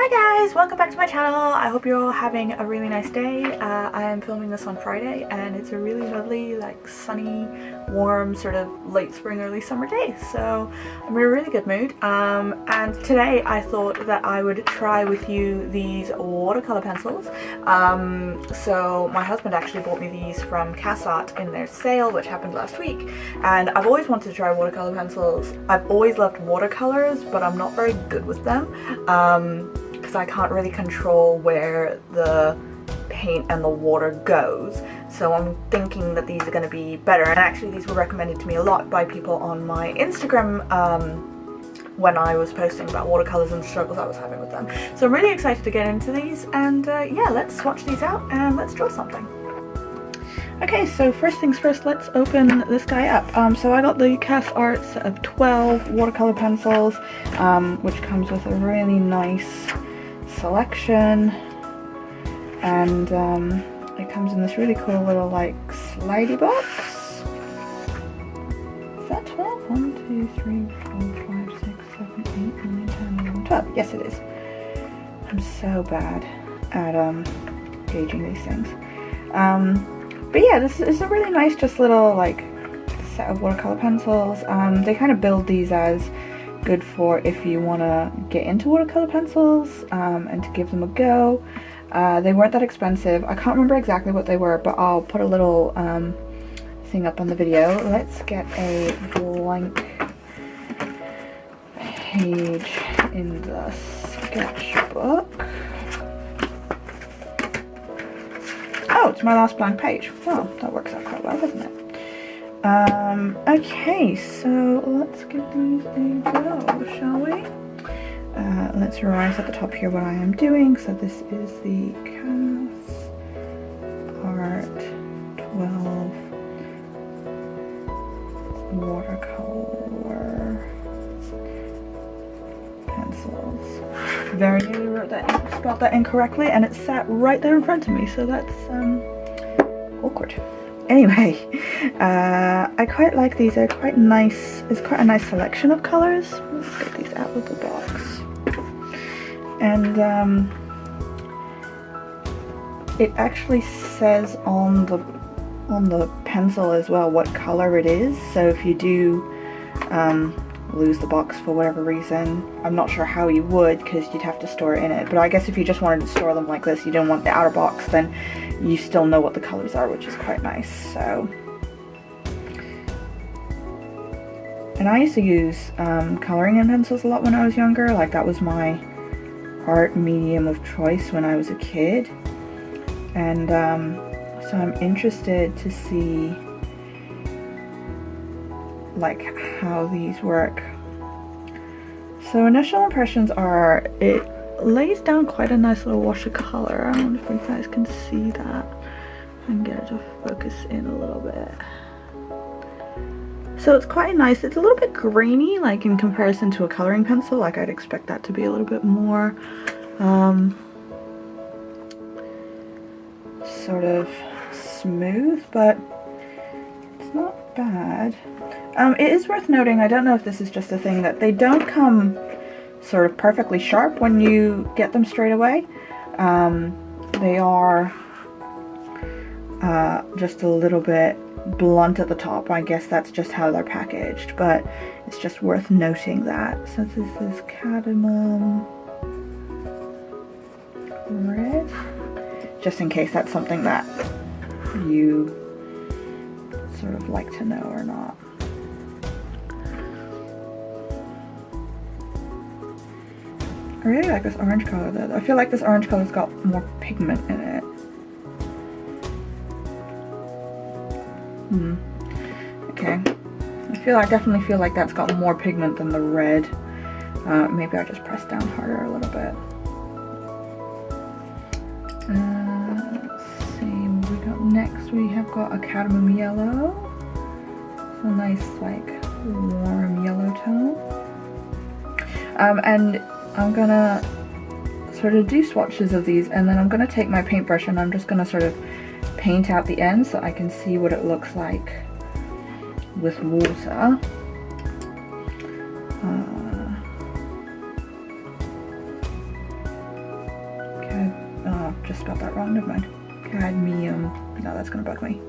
Hi guys, welcome back to my channel. I hope you're all having a really nice day. I am filming this on Friday and it's a really lovely, like, sunny, warm, sort of late spring, early summer day. So I'm in a really good mood. And today I thought that I would try with you these watercolor pencils. So my husband actually bought me these from Caption in their sale, which happened last week. And I've always wanted to try watercolor pencils. I've always loved watercolors, but I'm not very good with them. Because I can't really control where the paint and the water goes, so I'm thinking that these are going to be better. And actually these were recommended to me a lot by people on my Instagram when I was posting about watercolors and the struggles I was having with them. So I'm really excited to get into these, and yeah, let's swatch these out and let's draw something. Okay, so first things first, let's open this guy up. So I got the Caption set of 12 watercolor pencils, which comes with a really nice selection, and it comes in this really cool little, like, slidey box. Is that 12? 1, 2, 3, 4, 5, 6, 7, 8, 9, 10, 11, 12. Yes, it is. I'm so bad at gauging these things. But yeah, this is a really nice, just little, like, set of watercolor pencils. They kind of build these as good for if you want to get into watercolor pencils and to give them a go. They weren't that expensive. I can't remember exactly what they were, but I'll put a little thing up on the video. Let's get a blank page in the sketchbook. Oh, it's my last blank page. Well, that works out quite well, doesn't it? Okay, so let's give these a go, shall we? Let's revise at the top here what I am doing. So this is the Caption 12 watercolor pencils. Very nearly spelled that incorrectly, and it sat right there in front of me, so that's awkward. Anyway, I quite like these. They're quite nice. It's quite a nice selection of colors. Let's get these out of the box. And it actually says on the pencil as well what color it is. So if you do lose the box for whatever reason, I'm not sure how you would, because you'd have to store it in it. But I guess if you just wanted to store them like this, you don't want the outer box, then you still know what the colors are, which is quite nice. So, and I used to use coloring in pencils a lot when I was younger. Like, that was my art medium of choice when I was a kid. And so I'm interested to see, like, how these work. So initial impressions are, it lays down quite a nice little wash of color. I wonder if you guys can see that. I can get it to focus in a little bit. So it's quite nice. It's a little bit grainy, like, in comparison to a coloring pencil. Like, I'd expect that to be a little bit more sort of smooth, but it's not bad. It is worth noting, I don't know if this is just a thing, that they don't come sort of perfectly sharp when you get them straight away. They are just a little bit blunt at the top. I guess that's just how they're packaged, but it's just worth noting that. So this is cadmium red, just in case that's something that you sort of like to know or not. I really like this orange color though. I feel like this orange color's got more pigment in it. Okay. I definitely feel like that's got more pigment than the red. Maybe I'll just press down harder a little bit. Let's see, next we have got a cadmium yellow. It's a nice, like, warm yellow tone. And I'm gonna sort of do swatches of these, and then I'm gonna take my paintbrush and I'm just gonna sort of paint out the ends so I can see what it looks like with water. just spelled that wrong, never mind. Cadmium, no, that's gonna bug me.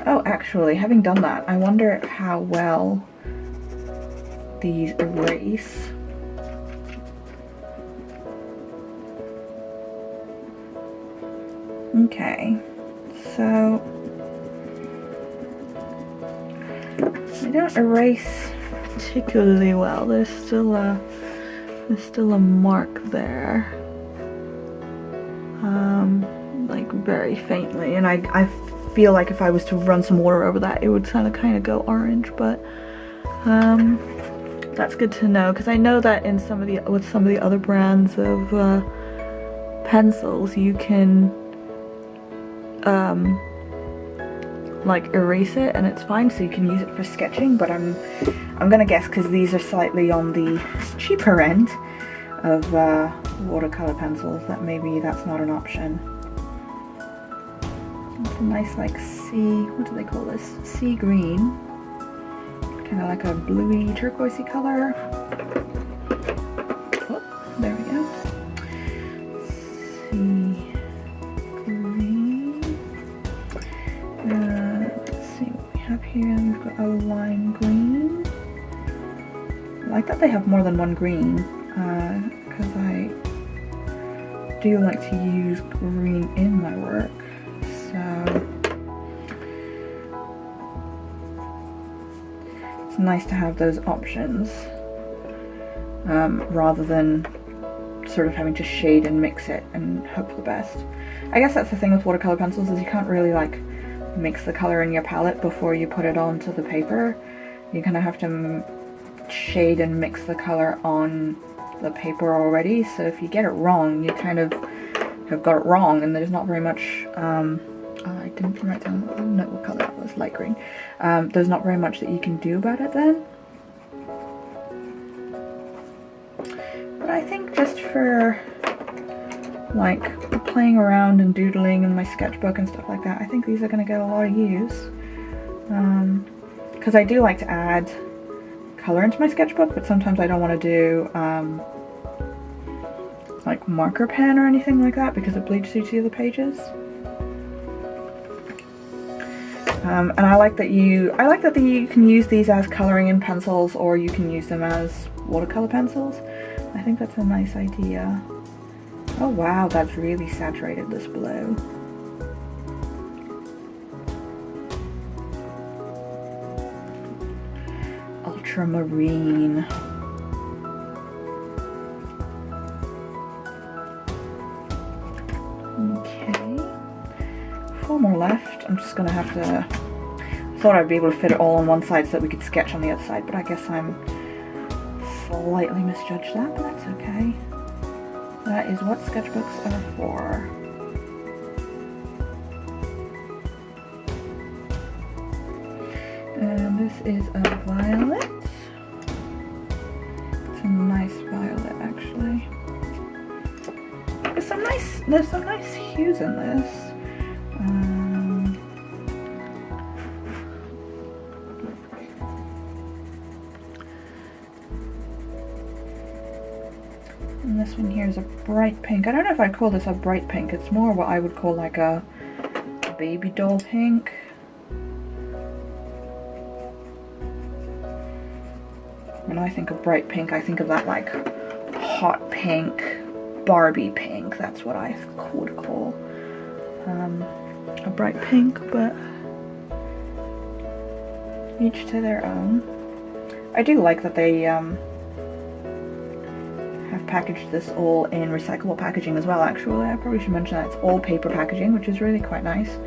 Oh, actually, having done that, I wonder how well these erase. Okay, so they don't erase particularly well. There's still a mark there, like very faintly, and I feel like if I was to run some water over that, it would kind of go orange. But that's good to know, because I know that in with some of the other brands of pencils, you can like erase it and it's fine, so you can use it for sketching. But I'm gonna guess, because these are slightly on the cheaper end of watercolor pencils, that maybe that's not an option. It's a nice, like, what do they call this? Sea green. Kind of like a bluey turquoisey color. Oh, there we go. Sea green. Let's see what we have here. We've got a lime green. I like that they have more than one green, because I do like to use green in my work. So it's nice to have those options, rather than sort of having to shade and mix it and hope for the best. I guess that's the thing with watercolor pencils, is you can't really like mix the color in your palette before you put it onto the paper. You kind of have to shade and mix the color on the paper already, so if you get it wrong, you kind of have got it wrong, and there's not very much I didn't write down what color that was, light green. There's not very much that you can do about it then. But I think just for like playing around and doodling in my sketchbook and stuff like that, I think these are going to get a lot of use. Because I do like to add color into my sketchbook, but sometimes I don't want to do like marker pen or anything like that, because it bleeds through to the pages. And I like that you can use these as coloring in pencils, or you can use them as watercolor pencils. I think that's a nice idea. Oh wow, that's really saturated, this blue. Ultramarine. Okay, 4 more left. I'm just gonna have to, thought I'd be able to fit it all on one side so that we could sketch on the other side, but I guess I'm slightly misjudged that, but that's okay. That is what sketchbooks are for. And this is a violet. It's a nice violet, actually. There's some nice hues in this. And this one here is a bright pink. I don't know if I'd call this a bright pink. It's more what I would call like a baby doll pink. When I think of bright pink, I think of that like hot pink, Barbie pink. That's what I would call a bright pink, but each to their own. I do like that they have packaged this all in recyclable packaging as well. Actually, I probably should mention that it's all paper packaging, which is really quite nice.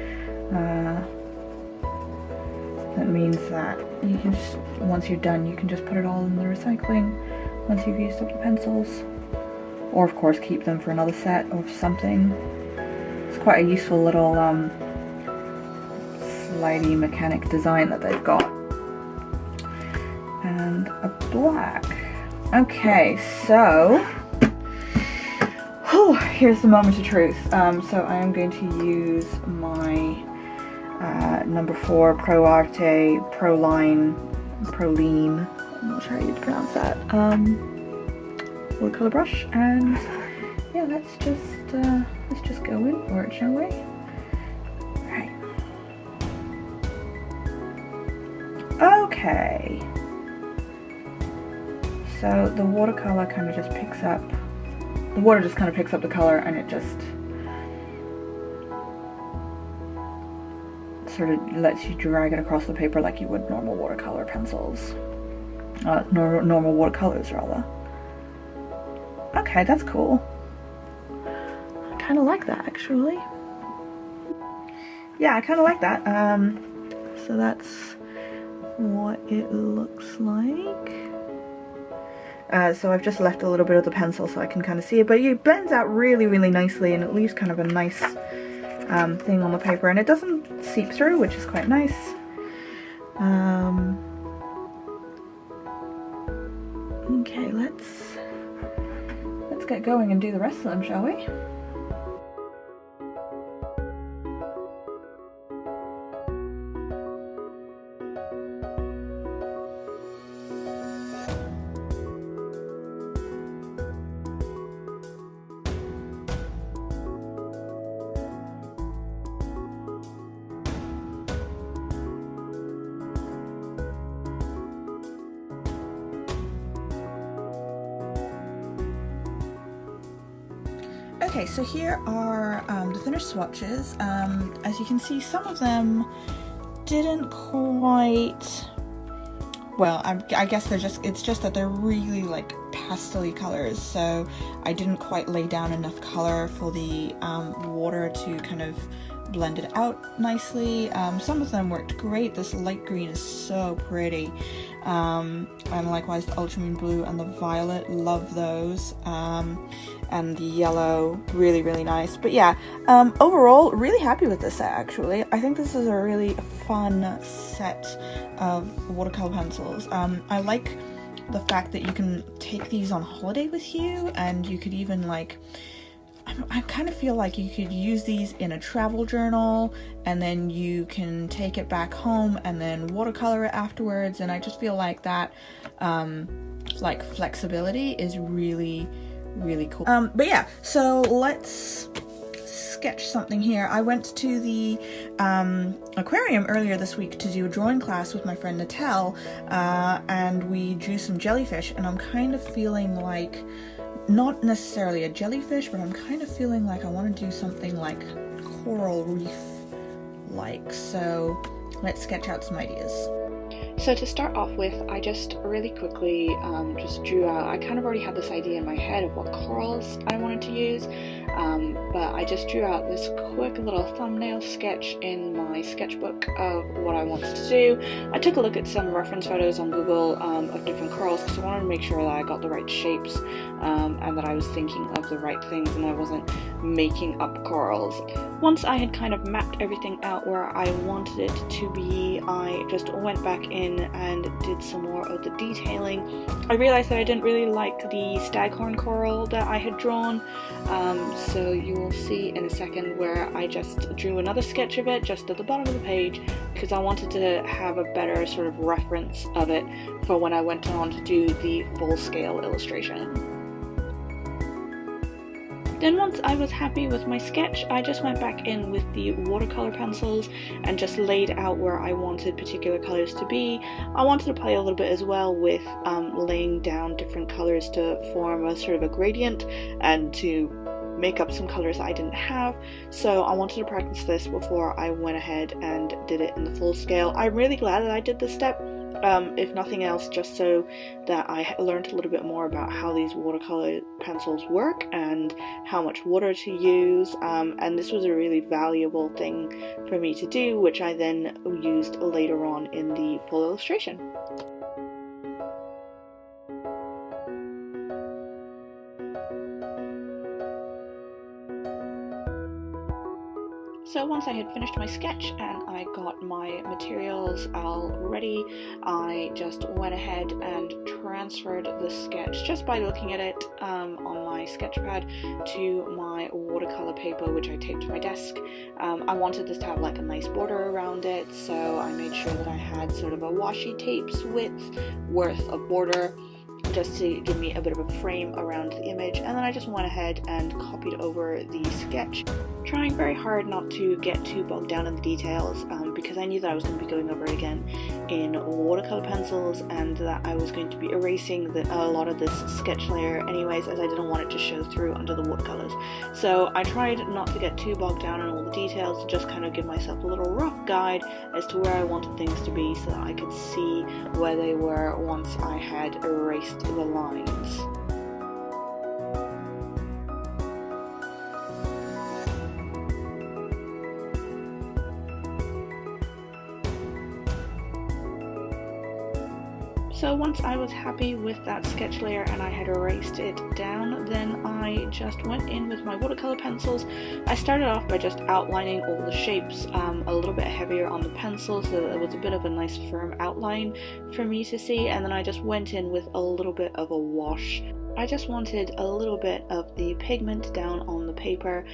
That means that you can just, once you're done, you can just put it all in the recycling once you've used up the pencils, or of course keep them for another set of something. It's quite a useful little slidey mechanic design that they've got. And a black. Okay, so here's the moment of truth. So I am going to use my number 4 Pro Arte, Proline, Proline, I'm not sure how you pronounce that, watercolor brush, and yeah, let's just go in for it, shall we? Right. Okay. So the watercolor kind of just picks up, the water just kind of picks up the color, and it just sort of lets you drag it across the paper like you would normal watercolor pencils. Normal watercolors, rather. Okay, that's cool. I kind of like that, actually. Yeah, I kind of like that. So that's what it looks like. So I've just left a little bit of the pencil so I can kind of see it, but it blends out really, really nicely, and it leaves kind of a nice thing on the paper, and it doesn't seep through, which is quite nice. Okay, let's get going and do the rest of them, shall we? Okay, so here are the finished swatches. As you can see, some of them didn't quite, well, I guess it's just that they're really like pastel-y colors, so I didn't quite lay down enough color for the water to kind of blend it out nicely. Some of them worked great. This light green is so pretty, and likewise the ultramarine blue and the violet, love those, and the yellow, really, really nice. But yeah, overall, really happy with this set, actually. I think this is a really fun set of watercolor pencils. I like the fact that you can take these on holiday with you, and you could even like, I kind of feel like you could use these in a travel journal, and then you can take it back home and then watercolor it afterwards, and I just feel like that like flexibility is really, really cool. But yeah, so let's sketch something here. I went to the aquarium earlier this week to do a drawing class with my friend Natal, and we drew some jellyfish, and I'm kind of feeling like, not necessarily a jellyfish, but I'm kind of feeling like I want to do something like coral reef like, so let's sketch out some ideas. So to start off with, I just really quickly just drew out, I kind of already had this idea in my head of what corals I wanted to use, but I just drew out this quick little thumbnail sketch in my sketchbook of what I wanted to do. I took a look at some reference photos on Google of different corals, because I wanted to make sure that I got the right shapes and that I was thinking of the right things and I wasn't making up corals. Once I had kind of mapped everything out where I wanted it to be, I just went back in and did some more of the detailing. I realized that I didn't really like the staghorn coral that I had drawn, so you will see in a second where I just drew another sketch of it just at the bottom of the page, because I wanted to have a better sort of reference of it for when I went on to do the full-scale illustration. Then once I was happy with my sketch, I just went back in with the watercolor pencils and just laid out where I wanted particular colors to be. I wanted to play a little bit as well with laying down different colors to form a sort of a gradient and to make up some colors I didn't have, so I wanted to practice this before I went ahead and did it in the full scale. I'm really glad that I did this step, if nothing else just so that I learned a little bit more about how these watercolor pencils work and how much water to use, and this was a really valuable thing for me to do, which I then used later on in the full illustration. So once I had finished my sketch and I got my materials all ready, I just went ahead and transferred the sketch just by looking at it on my sketchpad to my watercolor paper, which I taped to my desk. I wanted this to have like a nice border around it, so I made sure that I had sort of a washi tape's width worth of border, just to give me a bit of a frame around the image. And then I just went ahead and copied over the sketch, trying very hard not to get too bogged down in the details, because I knew that I was going to be going over it again in watercolor pencils, and that I was going to be erasing a lot of this sketch layer anyways, as I didn't want it to show through under the watercolors. So I tried not to get too bogged down in all the details, to just kind of give myself a little rough guide as to where I wanted things to be, so that I could see where they were once I had erased the lines. So once I was happy with that sketch layer and I had erased it down, then I just went in with my watercolor pencils. I started off by just outlining all the shapes a little bit heavier on the pencil, so that there was a bit of a nice firm outline for me to see, and then I just went in with a little bit of a wash. I just wanted a little bit of the pigment down on the paper,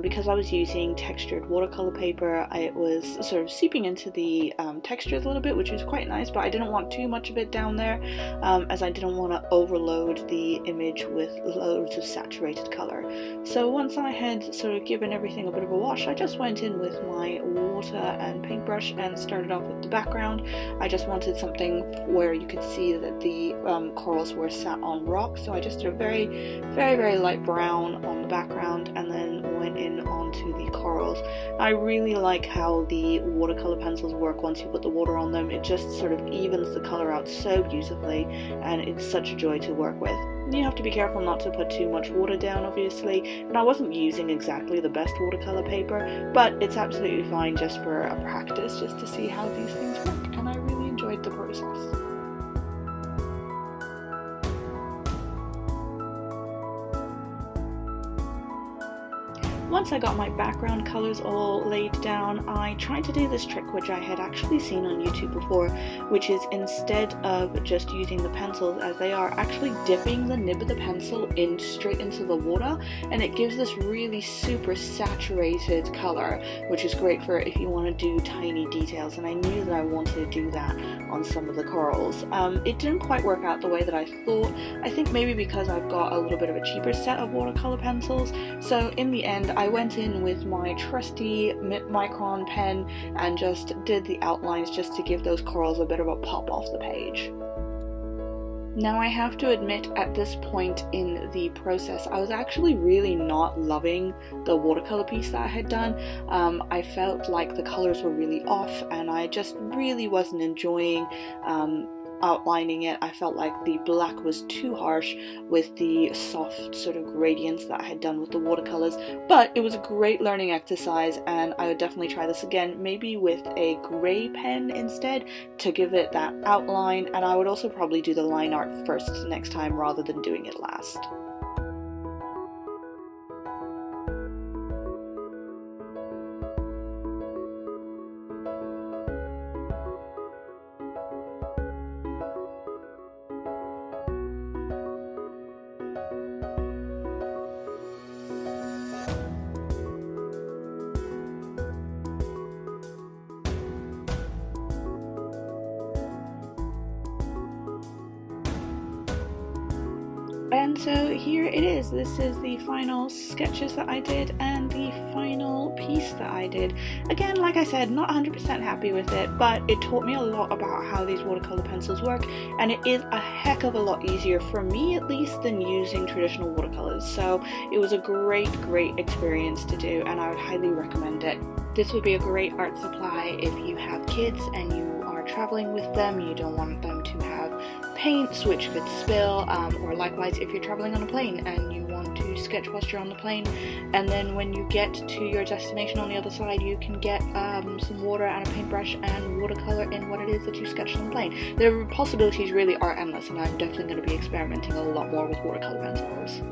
because I was using textured watercolor paper. It was sort of seeping into the textures a little bit, which was quite nice, but I didn't want too much of it down there, as I didn't want to overload the image with loads of saturated color. So once I had sort of given everything a bit of a wash, I just went in with my water and paintbrush and started off with the background. I just wanted something where you could see that the corals were sat on rock, so I just did a very light brown on the background and then went in onto the corals. I really like how the watercolor pencils work once you put the water on them. It just sort of evens the color out so beautifully, and it's such a joy to work with. You have to be careful not to put too much water down, obviously, and I wasn't using exactly the best watercolor paper, but it's absolutely fine just for a practice, just to see how these things work, and I really enjoyed the process. Once I got my background colors all laid down, I tried to do this trick which I had actually seen on YouTube before, which is instead of just using the pencils as they are, actually dipping the nib of the pencil straight into the water, and it gives this really super saturated color, which is great for if you want to do tiny details, and I knew that I wanted to do that on some of the corals. It didn't quite work out the way that I thought. I think maybe because I've got a little bit of a cheaper set of watercolor pencils, so in the end I went in with my trusty micron pen and just did the outlines just to give those corals a bit of a pop off the page. Now I have to admit, at this point in the process, I was actually really not loving the watercolor piece that I had done. I felt like the colors were really off, and I just really wasn't enjoying outlining it. I felt like the black was too harsh with the soft sort of gradients that I had done with the watercolors, but it was a great learning exercise, and I would definitely try this again, maybe with a grey pen instead to give it that outline, and I would also probably do the line art first next time rather than doing it last. And so here it is. This is the final sketches that I did and the final piece that I did. Again, like I said, not 100% happy with it, but it taught me a lot about how these watercolor pencils work, and it is a heck of a lot easier, for me at least, than using traditional watercolors. So it was a great experience to do, and I would highly recommend it. This would be a great art supply if you have kids and you are traveling with them, you don't want them to have paints which could spill, or likewise if you're traveling on a plane and you want to sketch whilst you're on the plane, and then when you get to your destination on the other side you can get some water and a paintbrush and watercolor in what it is that you sketched on the plane. The possibilities really are endless, and I'm definitely going to be experimenting a lot more with watercolor pencils.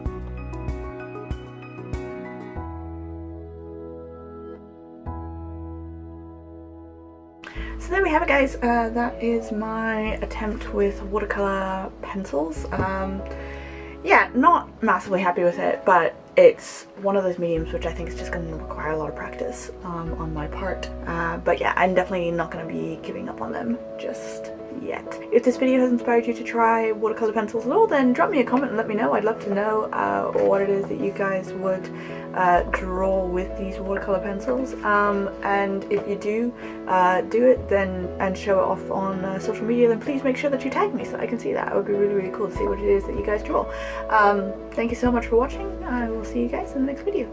there we have it, guys. That is my attempt with watercolor pencils. Yeah, not massively happy with it, but it's one of those mediums which I think is just going to require a lot of practice on my part. But yeah, I'm definitely not going to be giving up on them just yet. If this video has inspired you to try watercolor pencils at all, then drop me a comment and let me know. I'd love to know what it is that you guys would draw with these watercolor pencils, and if you do it then and show it off on social media, then please make sure that you tag me so that I can see that. It would be really cool to see what it is that you guys draw. Thank you so much for watching. I will see you guys in the next video.